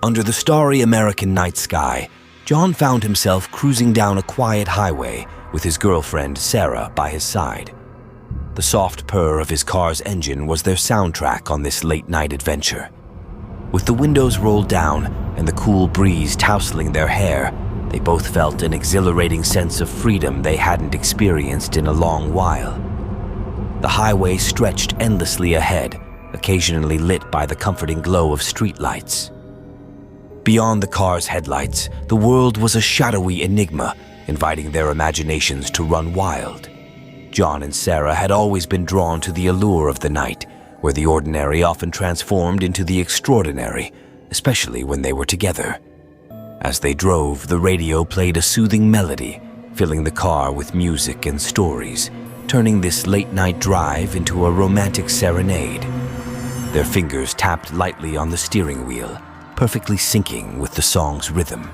Under the starry American night sky, John found himself cruising down a quiet highway with his girlfriend, Sarah, by his side. The soft purr of his car's engine was their soundtrack on this late-night adventure. With the windows rolled down and the cool breeze tousling their hair, they both felt an exhilarating sense of freedom they hadn't experienced in a long while. The highway stretched endlessly ahead, occasionally lit by the comforting glow of streetlights. Beyond the car's headlights, the world was a shadowy enigma, inviting their imaginations to run wild. John and Sarah had always been drawn to the allure of the night, where the ordinary often transformed into the extraordinary, especially when they were together. As they drove, the radio played a soothing melody, filling the car with music and stories, turning this late-night drive into a romantic serenade. Their fingers tapped lightly on the steering wheel, perfectly syncing with the song's rhythm.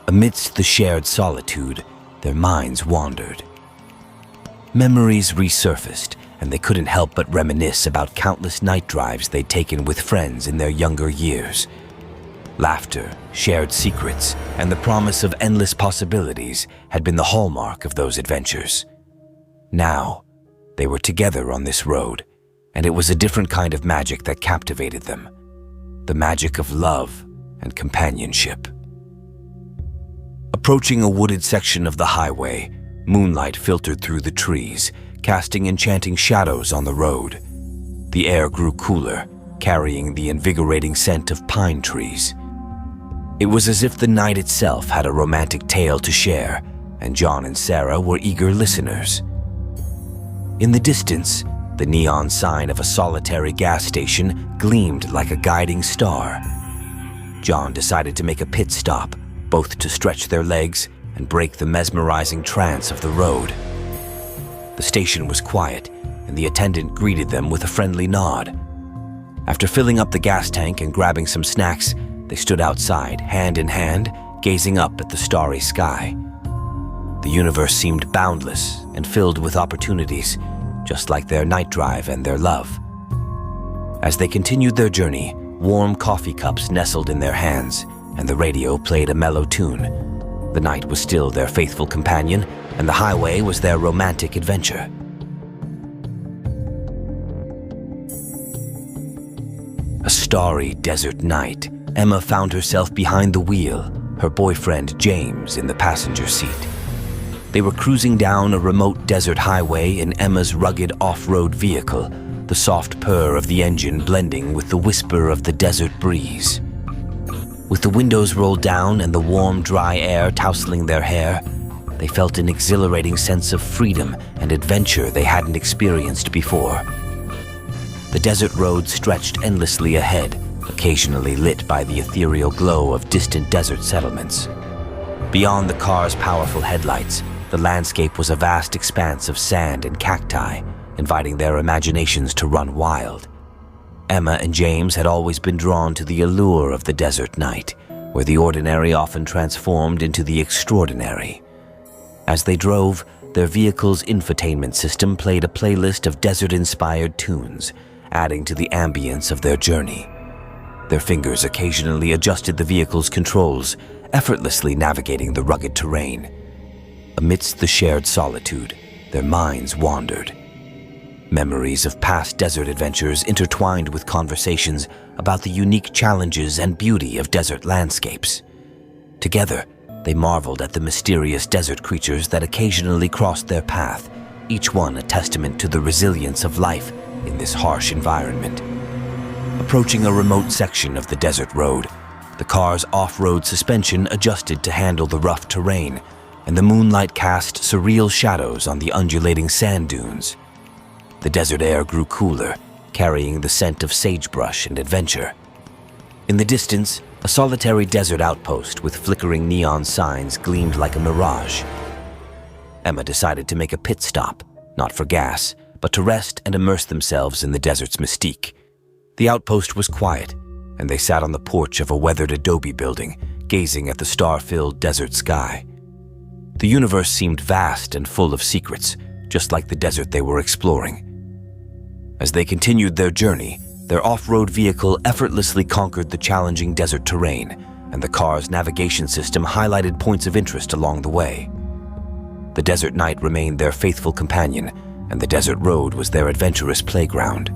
Amidst the shared solitude, their minds wandered. Memories resurfaced, and they couldn't help but reminisce about countless night drives they'd taken with friends in their younger years. Laughter, shared secrets, and the promise of endless possibilities had been the hallmark of those adventures. Now, they were together on this road, and it was a different kind of magic that captivated them. The magic of love and companionship. Approaching a wooded section of the highway, moonlight filtered through the trees, casting enchanting shadows on the road. The air grew cooler, carrying the invigorating scent of pine trees. It was as if the night itself had a romantic tale to share, and John and Sarah were eager listeners. In the distance, the neon sign of a solitary gas station gleamed like a guiding star. John decided to make a pit stop, both to stretch their legs and break the mesmerizing trance of the road. The station was quiet, and the attendant greeted them with a friendly nod. After filling up the gas tank and grabbing some snacks, they stood outside, hand in hand, gazing up at the starry sky. The universe seemed boundless and filled with opportunities, just like their night drive and their love. As they continued their journey, warm coffee cups nestled in their hands, and the radio played a mellow tune. The night was still their faithful companion, and the highway was their romantic adventure. A starry desert night, Emma found herself behind the wheel, her boyfriend James in the passenger seat. They were cruising down a remote desert highway in Emma's rugged off-road vehicle, the soft purr of the engine blending with the whisper of the desert breeze. With the windows rolled down and the warm, dry air tousling their hair, they felt an exhilarating sense of freedom and adventure they hadn't experienced before. The desert road stretched endlessly ahead, occasionally lit by the ethereal glow of distant desert settlements. Beyond the car's powerful headlights, the landscape was a vast expanse of sand and cacti, inviting their imaginations to run wild. Emma and James had always been drawn to the allure of the desert night, where the ordinary often transformed into the extraordinary. As they drove, their vehicle's infotainment system played a playlist of desert-inspired tunes, adding to the ambience of their journey. Their fingers occasionally adjusted the vehicle's controls, effortlessly navigating the rugged terrain. Amidst the shared solitude, their minds wandered. Memories of past desert adventures intertwined with conversations about the unique challenges and beauty of desert landscapes. Together, they marveled at the mysterious desert creatures that occasionally crossed their path, each one a testament to the resilience of life in this harsh environment. Approaching a remote section of the desert road, the car's off-road suspension adjusted to handle the rough terrain, and the moonlight cast surreal shadows on the undulating sand dunes. The desert air grew cooler, carrying the scent of sagebrush and adventure. In the distance, a solitary desert outpost with flickering neon signs gleamed like a mirage. Emma decided to make a pit stop, not for gas, but to rest and immerse themselves in the desert's mystique. The outpost was quiet, and they sat on the porch of a weathered adobe building, gazing at the star-filled desert sky. The universe seemed vast and full of secrets, just like the desert they were exploring. As they continued their journey, Their off-road vehicle effortlessly conquered the challenging desert terrain, and the car's navigation system highlighted points of interest along the way. The desert night remained their faithful companion, and the desert road was their adventurous playground.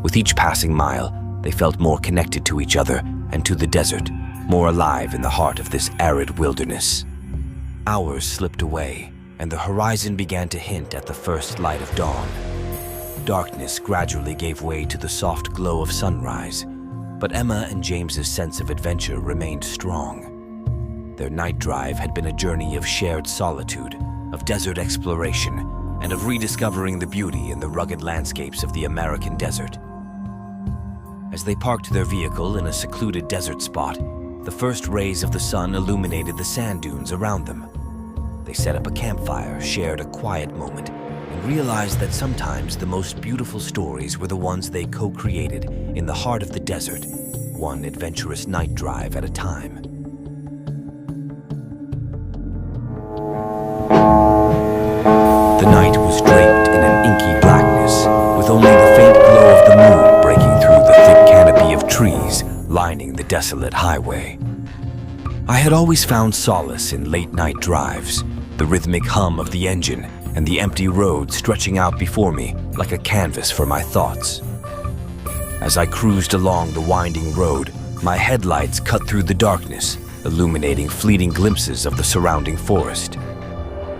With each passing mile, they felt more connected to each other and to the desert, more alive in the heart of this arid wilderness. Hours slipped away, and the horizon began to hint at the first light of dawn. Darkness gradually gave way to the soft glow of sunrise, but Emma and James's sense of adventure remained strong. Their night drive had been a journey of shared solitude, of desert exploration, and of rediscovering the beauty in the rugged landscapes of the American desert. As they parked their vehicle in a secluded desert spot, the first rays of the sun illuminated the sand dunes around them. They set up a campfire, shared a quiet moment, and realized that sometimes the most beautiful stories were the ones they co-created in the heart of the desert, one adventurous night drive at a time. The night was draped in an inky blackness, with only the faint glow of the moon breaking through the thick canopy of trees lining the desolate highway. I had always found solace in late-night drives, the rhythmic hum of the engine and the empty road stretching out before me like a canvas for my thoughts. As I cruised along the winding road, my headlights cut through the darkness, illuminating fleeting glimpses of the surrounding forest.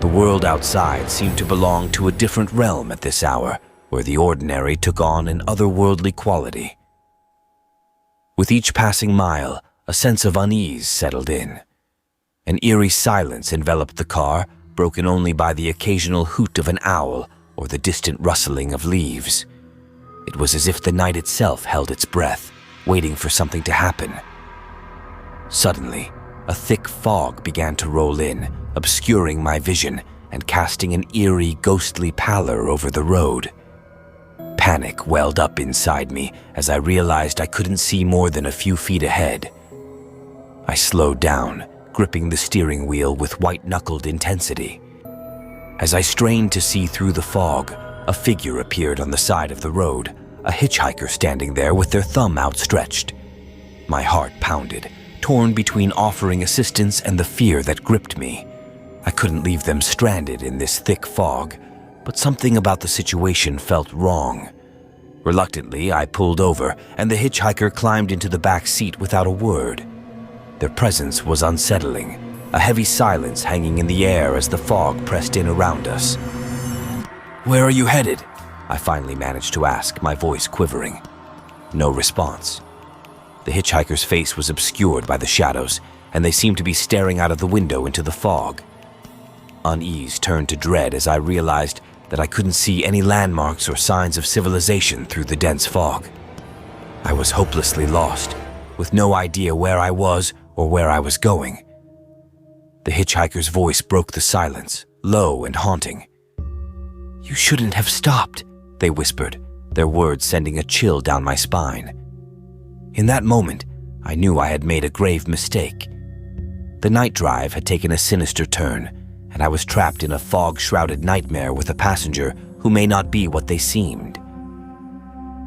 The world outside seemed to belong to a different realm at this hour, where the ordinary took on an otherworldly quality. With each passing mile, a sense of unease settled in. An eerie silence enveloped the car, broken only by the occasional hoot of an owl or the distant rustling of leaves. It was as if the night itself held its breath, waiting for something to happen. Suddenly, a thick fog began to roll in, obscuring my vision and casting an eerie, ghostly pallor over the road. Panic welled up inside me as I realized I couldn't see more than a few feet ahead. I slowed down, gripping the steering wheel with white-knuckled intensity. As I strained to see through the fog, a figure appeared on the side of the road, a hitchhiker standing there with their thumb outstretched. My heart pounded, torn between offering assistance and the fear that gripped me. I couldn't leave them stranded in this thick fog, but something about the situation felt wrong. Reluctantly, I pulled over, and the hitchhiker climbed into the back seat without a word. Their presence was unsettling, a heavy silence hanging in the air as the fog pressed in around us. "Where are you headed?" I finally managed to ask, my voice quivering. No response. The hitchhiker's face was obscured by the shadows, and they seemed to be staring out of the window into the fog. Unease turned to dread as I realized that I couldn't see any landmarks or signs of civilization through the dense fog. I was hopelessly lost, with no idea where I was or where I was going. The hitchhiker's voice broke the silence, low and haunting. "You shouldn't have stopped," they whispered, their words sending a chill down my spine. In that moment, I knew I had made a grave mistake. The night drive had taken a sinister turn, and I was trapped in a fog-shrouded nightmare with a passenger who may not be what they seemed.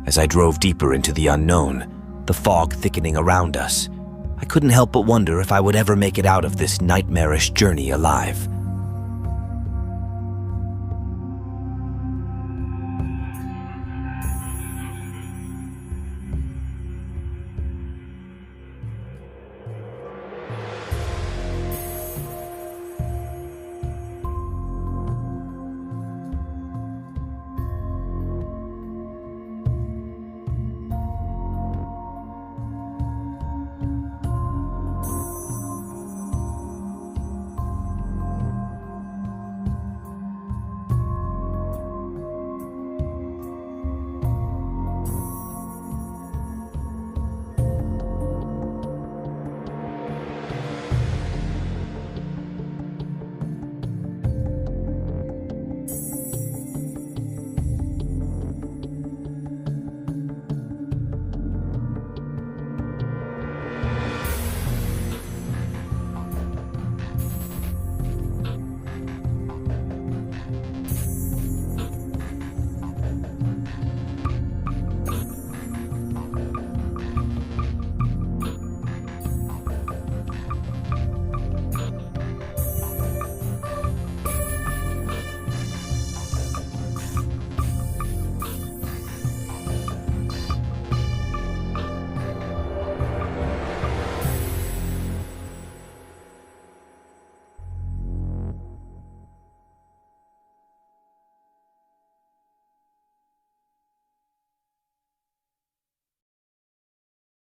As I drove deeper into the unknown, the fog thickening around us, I couldn't help but wonder if I would ever make it out of this nightmarish journey alive.